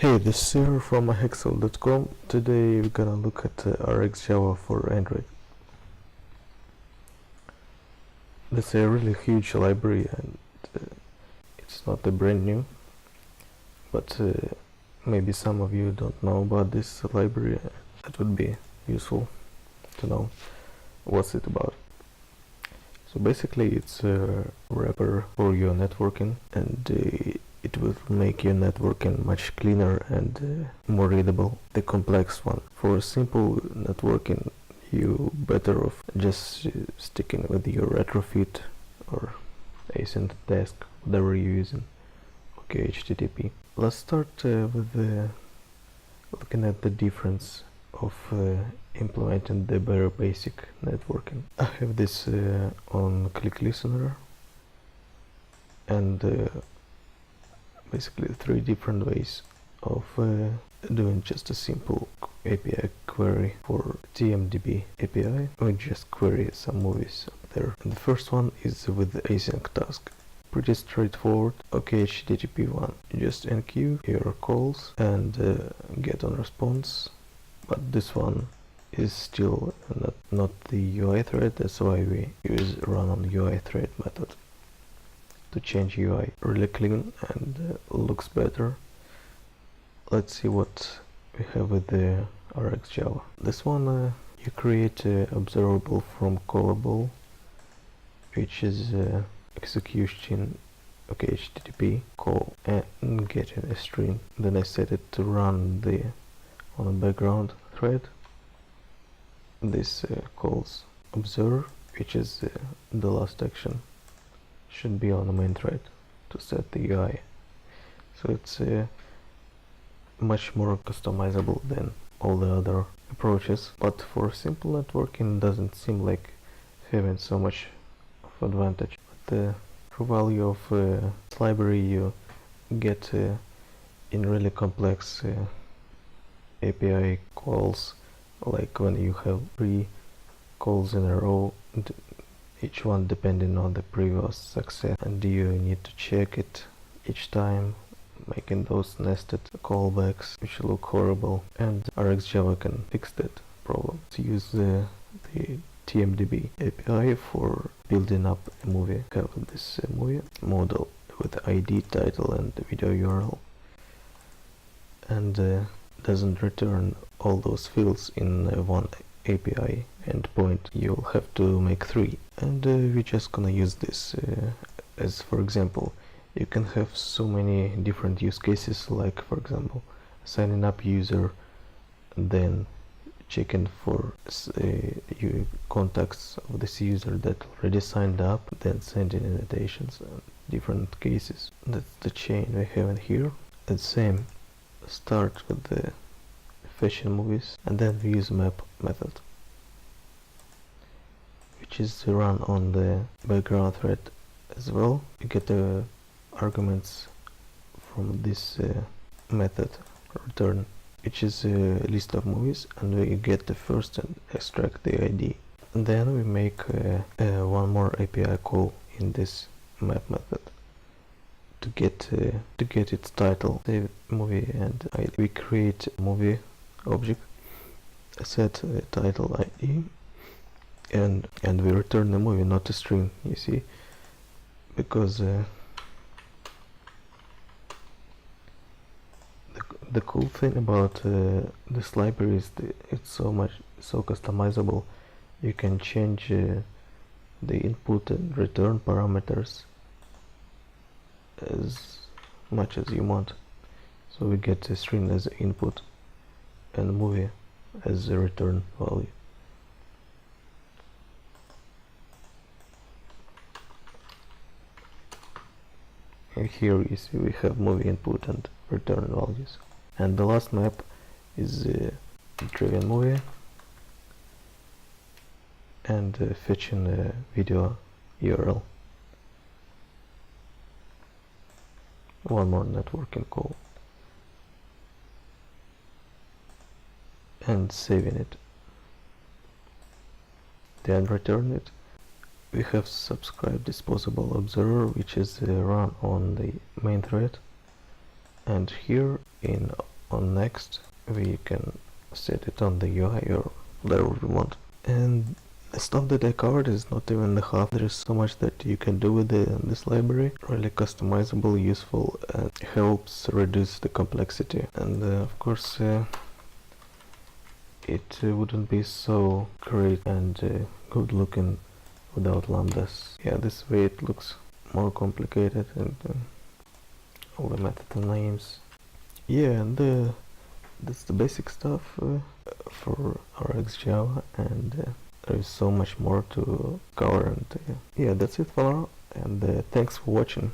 Hey, this is Sir from Hexel.com. Today we're gonna look at RxJava for Android. This is a really huge library, and it's not a brand new, but maybe some of you don't know about this library. That would be useful to know what's it about. So basically it's a wrapper for your networking, and it will make your networking much cleaner and more readable. The complex one. For simple networking, you better off just sticking with your retrofit or async task, whatever you're using. Okay, HTTP. Let's start with looking at the difference of implementing the very basic networking. I have this on Click Listener, and basically 3 different ways of doing just a simple API query for TMDB API. We just query some movies up there. And the first one is with the async task. Pretty straightforward. Okay, HTTP one. You just enqueue your calls and get on response. But this one is still not the UI thread. That's why we use run on UI thread method to change UI. Really clean and looks better. Let's see what we have with the RxJava. This one you create observable from callable, which is execution okay HTTP call and getting a string. Then I set it to run on a background thread. This calls observe, which is the last action. Should be on the main thread to set the UI. So it's much more customizable than all the other approaches, but for simple networking doesn't seem like having so much of advantage. But the true value of this library you get in really complex API calls, like when you have 3 calls in a row, each one depending on the previous success, and you need to check it each time, making those nested callbacks which look horrible, and RxJava can fix that problem. To use the TMDB API for building up a movie. Have this movie model with ID, title and video URL, and doesn't return all those fields in one API endpoint. You'll have to make 3, and we're just gonna use this as for example. You can have so many different use cases, like for example signing up user, then checking for contacts of this user that already signed up, then sending invitations, and different cases. That's the chain we have in here. And same, start with the fetching movies, and then we use map method, which is run on the background thread as well. You get the arguments from this method return, which is a list of movies, and we get the first and extract the ID. And then we make one more API call in this map method to get its title, the movie and ID. We create a movie object, set a title ID, and we return the movie, not a string, you see, because the cool thing about this library is it's so customizable. You can change the input and return parameters as much as you want. So we get a string as input and movie as a return value. And here you see we have movie input and return values. And the last map is driven movie and fetching a video URL. One more networking call and saving it, then return it. We have subscribe disposable observer, which is run on the main thread, and here in on next, we can set it on the UI or whatever we want. And the stuff that I covered is not even the half. There is so much that you can do with this library. Really customizable, useful, and helps reduce the complexity. And of course, it wouldn't be so great and good looking without lambdas. Yeah, this way it looks more complicated, and all the method names. Yeah, and that's the basic stuff for RxJava, and there is so much more to cover. And yeah, that's it for now, and thanks for watching.